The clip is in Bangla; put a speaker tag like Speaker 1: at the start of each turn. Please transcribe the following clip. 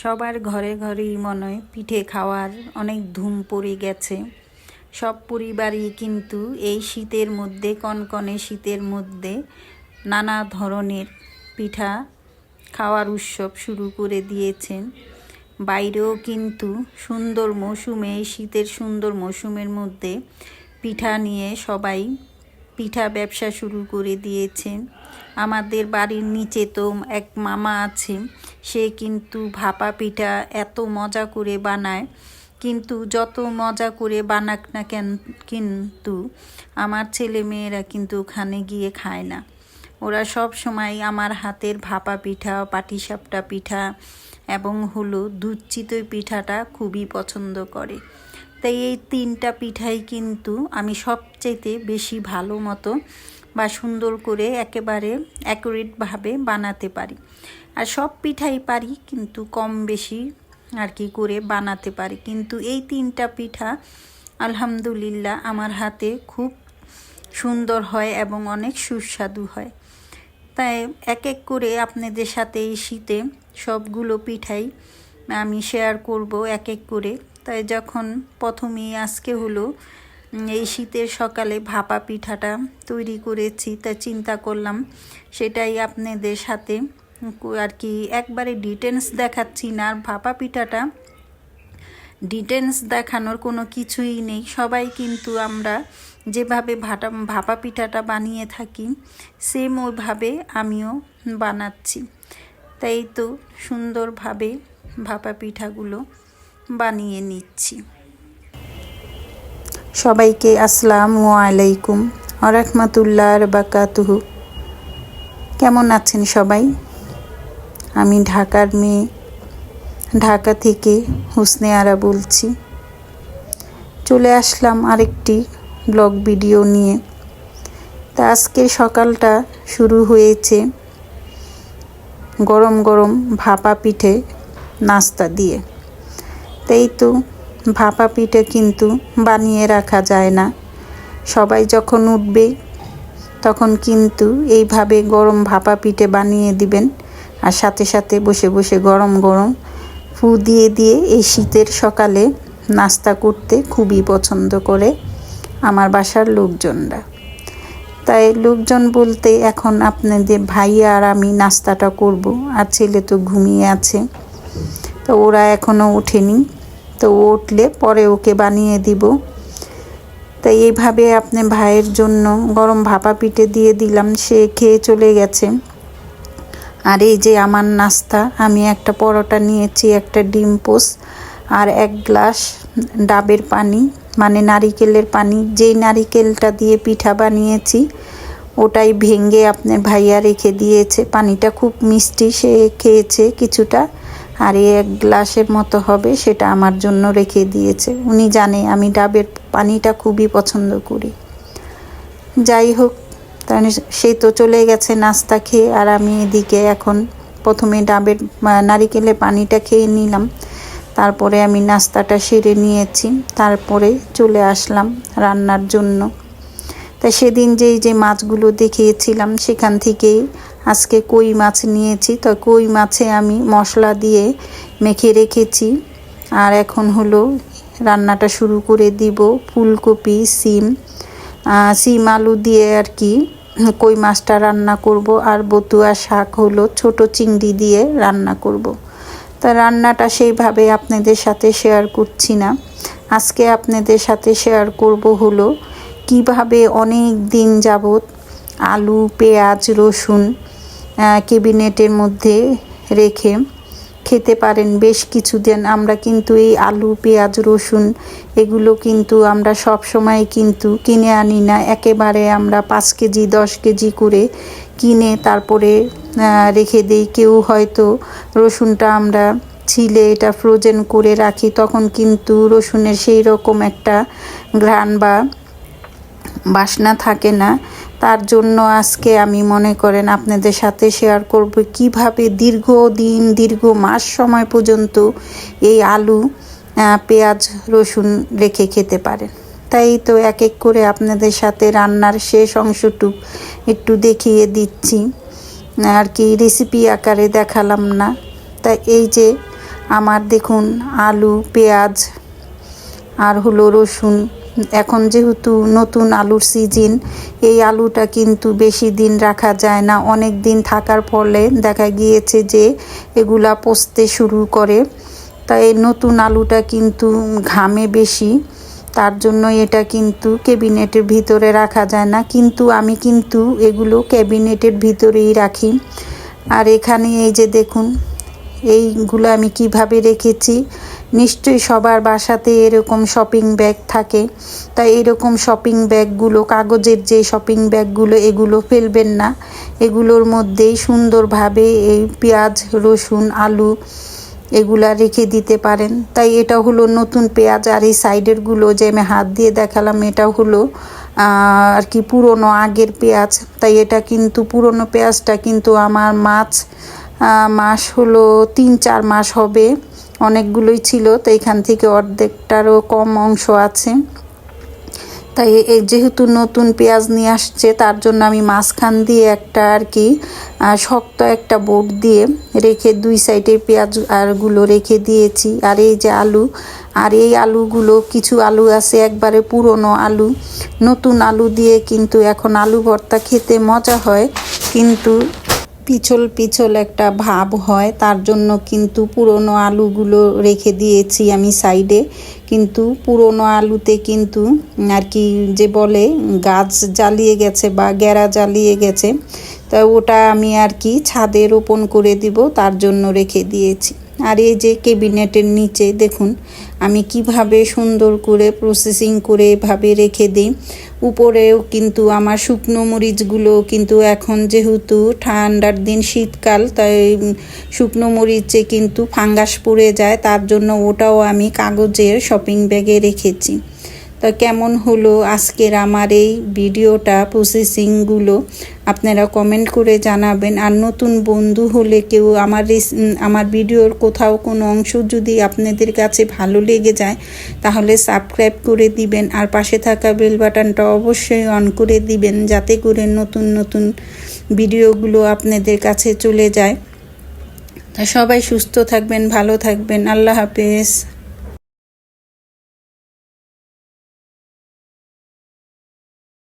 Speaker 1: সবার ঘরে ঘরেই মনে হয় পিঠে খাওয়ার অনেক ধুম পড়ে গেছে। সব পরিবারই কিন্তু এই শীতের মধ্যে, কনকনে শীতের মধ্যে নানা ধরনের পিঠা খাওয়ার উৎসব শুরু করে দিয়েছেন। বাইরেও কিন্তু সুন্দর মৌসুমে, এই শীতের সুন্দর মৌসুমের মধ্যে পিঠা নিয়ে সবাই পিঠা ব্যবসা শুরু করে দিয়েছেন। আমাদের বাড়ির নিচে তো এক মামা আছে, সে কিন্তু ভাপা পিঠা এত মজা করে বানায়, কিন্তু যত মজা করে বানাক না কেন কিন্তু আমার ছেলে মেয়েরা কিন্তু ওখানে গিয়ে খায় না। ওরা সব সময় আমার হাতের ভাপা পিঠা, পাটিসাপটা পিঠা এবং হলো দুধ চিতই পিঠাটা খুবই পছন্দ করে। তাই এই তিনটা পিঠাই কিন্তু আমি সবচাইতে বেশি ভালো মতো বা সুন্দর করে একেবারে অ্যাকুরেটভাবে বানাতে পারি। আর সব পিঠাই পারি, কিন্তু কম বেশি আর কি করে বানাতে পারি। কিন্তু এই তিনটা পিঠা আলহামদুলিল্লাহ আমার হাতে খুব সুন্দর হয় এবং অনেক সুস্বাদু হয়। তাই এক এক করে আপনাদের সাথে এই শীতে সবগুলো পিঠাই আমি শেয়ার করব এক এক করে। তাই যখন প্রথমেই আজকে হলো এই শীতের সকালে ভাপা পিঠাটা তৈরি করেছি, তা চিন্তা করলাম সেটাই আপনাদের সাথে আর কি একবারে ডিটেলস দেখাচ্ছি না। আর ভাপা পিঠাটা ডিটেলস দেখানোর কোনো কিছুই নেই। সবাই কিন্তু আমরা যেভাবে ভাপা পিঠাটা বানিয়ে থাকি সেম ওইভাবে আমিও বানাচ্ছি। তাই তো সুন্দরভাবে ভাপা পিঠাগুলো বানিয়ে নিচ্ছি। সবাইকে আসসালামু আলাইকুম ওয়া রাহমাতুল্লাহি ওয়া বারাকাতুহু। কেমন আছেন সবাই? আমি ঢাকার মেয়ে, ঢাকা থেকে হুসনে আরা বলছি। চলে আসলাম আরেকটি ব্লগ ভিডিও নিয়ে। তা আজকের সকালটা শুরু হয়েছে গরম গরম ভাপা পিঠে নাস্তা দিয়ে। তাই তো ভাপা পিঠে কিন্তু বানিয়ে রাখা যায় না। সবাই যখন উঠবে তখন কিন্তু এইভাবে গরম ভাপা পিঠে বানিয়ে দিবেন, আর সাথে সাথে বসে বসে গরম গরম ফু দিয়ে দিয়ে এই শীতের সকালে নাস্তা করতে খুবই পছন্দ করে আমার বাসার লোকজনরা। তাই লোকজন বলতে এখন আপনাদের ভাইয়া আর আমি নাস্তাটা করব, আর ছেলে তো ঘুমিয়ে আছে, তো ওরা এখনও ওঠেনি। তো উঠলে পরে ওকে বানিয়ে দিব। তাই এইভাবে আপনি ভাইয়ের জন্য গরম ভাপা পিঠে দিয়ে দিলাম, সে খেয়ে চলে গেছে। আর এই যে আমার নাস্তা, আমি একটা পরোটা নিয়েছি, একটা ডিম পোস্ট আর এক গ্লাস ডাবের পানি, মানে নারিকেলের পানি। যেই নারিকেলটা দিয়ে পিঠা বানিয়েছি ওটাই ভেঙে আপনার ভাইয়া রেখে দিয়েছে। পানিটা খুব মিষ্টি, সে খেয়েছে কিছুটা, আর এক গ্লাসের মতো হবে সেটা আমার জন্য রেখে দিয়েছে। উনি জানে আমি ডাবের পানিটা খুবই পছন্দ করি। যাই হোক, তাহলে সে তো চলে গেছে নাস্তা খেয়ে, আর আমি এদিকে এখন প্রথমে ডাবের নারিকেলের পানিটা খেয়ে নিলাম, তারপরে আমি নাস্তাটা সেরে নিয়েছি, তারপরে চলে আসলাম রান্নার জন্য। তাই সেদিন যে মাছগুলো দেখিয়েছিলাম সেখান থেকেই আজকে কই মাছ নিয়েছি। তো কই মাছে আমি মশলা দিয়ে মেখে রেখেছি, আর এখন হলো রান্নাটা শুরু করে দিব। ফুলকপি, সিম আলু দিয়ে আর কি কই মাছটা রান্না করব, আর বতুয়া শাক হলো ছোট চিংড়ি দিয়ে রান্না করব। তা রান্নাটা সেইভাবে আপনাদের সাথে শেয়ার করছি না। আজকে আপনাদের সাথে শেয়ার করব হলো কিভাবে অনেক দিন যাবত আলু, পেঁয়াজ, রসুন ক্যাবিনেটের মধ্যে রেখে খেতে পারেন বেশ কিছুদিন। আমরা কিন্তু এই আলু, পেঁয়াজ, রসুন এগুলো কিন্তু আমরা সব সময় কিন্তু কিনে আনি না, একেবারে আমরা 5 কেজি 10 কেজি করে কিনে তারপরে রেখে দিই। কেউ হয়তো রসুনটা আমরা ছিলে এটা ফ্রোজেন করে রাখি, তখন কিন্তু রসুনের সেই রকম একটা ঘ্রাণ বা বাসনা থাকে না। তার জন্য আজকে আমি মনে করেন আপনাদের সাথে শেয়ার করব কিভাবে দীর্ঘ মাস সময় পর্যন্ত এই আলু, পেঁয়াজ, রসুন রেখে খেতে পারেন। তাই তো এক এক করে আপনাদের সাথে রান্নার শেষ অংশটুকু একটু দেখিয়ে দিচ্ছি, আর কি রেসিপি আকারে দেখালাম না। তাই এই যে আমার দেখুন আলু, পেঁয়াজ আর হলো রসুন। এখন যেহেতু নতুন আলুর সিজন, এই আলুটা কিন্তু বেশি দিন রাখা যায় না। অনেক দিন থাকার ফলে দেখা গিয়েছে যে এগুলা পচতে শুরু করে। তাই নতুন আলুটা কিন্তু ঘামে বেশি, তার জন্য এটা কিন্তু ক্যাবিনেটের ভিতরে রাখা যায় না, কিন্তু আমি কিন্তু এগুলো ক্যাবিনেটের ভিতরেই রাখি। আর এখানে এই যে দেখুন এইগুলো আমি কিভাবে রেখেছি। নিশ্চয়ই সবার বাসাতে এরকম শপিং ব্যাগ থাকে, তাই এরকম শপিং ব্যাগগুলো, কাগজের যে শপিং ব্যাগগুলো, এগুলো ফেলবেন না। এগুলোর মধ্যেই সুন্দরভাবে এই পেঁয়াজ, রসুন, আলু এগুলা রেখে দিতে পারেন। তাই এটা হলো নতুন পেঁয়াজ। আর এই সাইডেরগুলো যে আমি হাত দিয়ে দেখালাম, এটা হলো আর কি পুরনো আগের পেঁয়াজ। তাই এটা কিন্তু পুরনো পেঁয়াজটা কিন্তু আমার মাস হলো 3-4 মাস হবে, অনেকগুলোই ছিল। তো এখান থেকে অর্ধেকটারও কম অংশ আছে। তাই যেহেতু নতুন পেঁয়াজ নিয়ে আসছে, তার জন্য আমি মাঝখান দিয়ে একটা আর কি শক্ত একটা বোর্ড দিয়ে রেখে 2 সাইডে পেঁয়াজ আরগুলো রেখে দিয়েছি। আর এই যে আলু, আর এই আলুগুলো কিছু আলু আছে একবারে পুরনো আলু। নতুন আলু দিয়ে কিন্তু এখন আলু ভর্তা খেতে মজা হয়, কিন্তু পিছল একটা ভাব হয়। তার জন্য কিন্তু পুরনো আলুগুলো রেখে দিয়েছি আমি সাইডে। কিন্তু পুরনো আলুতে কিন্তু আর কি যে বলে গাছ জ্বালিয়ে গেছে বা গেরা জ্বালিয়ে গেছে, তা ওটা আমি আর কি ছাদে রোপণ করে দিব, তার জন্য রেখে দিয়েছি। আর এই যে ক্যাবিনেটের নিচে দেখুন আমি কিভাবে সুন্দর করে প্রসেসিং করে এভাবে রেখে দিই। উপরেও কিন্তু আমার শুকনো মরিচগুলো কিন্তু এখন যেহেতু ঠান্ডার দিন, শীতকাল, তাই শুকনো মরিচে কিন্তু ফাঙ্গাস পড়ে যায়, তার জন্য ওটাও আমি কাগজের শপিং ব্যাগে রেখেছি। তো কেমন হলো আজকের আমার এই ভিডিওটা, প্রসেসিংগুলো আপনারা কমেন্ট করে জানাবেন। আর নতুন বন্ধু হলে কেউ আমার ভিডিওর কোথাও কোনো অংশ যদি আপনাদের কাছে ভালো লেগে যায়, তাহলে সাবস্ক্রাইব করে দিবেন। আর পাশে থাকা বেল বাটনটা অবশ্যই অন করে দিবেন, যাতে করে নতুন নতুন ভিডিওগুলো আপনাদের কাছে চলে যায়। তা সবাই সুস্থ থাকবেন, ভালো থাকবেন। আল্লাহ হাফেজ।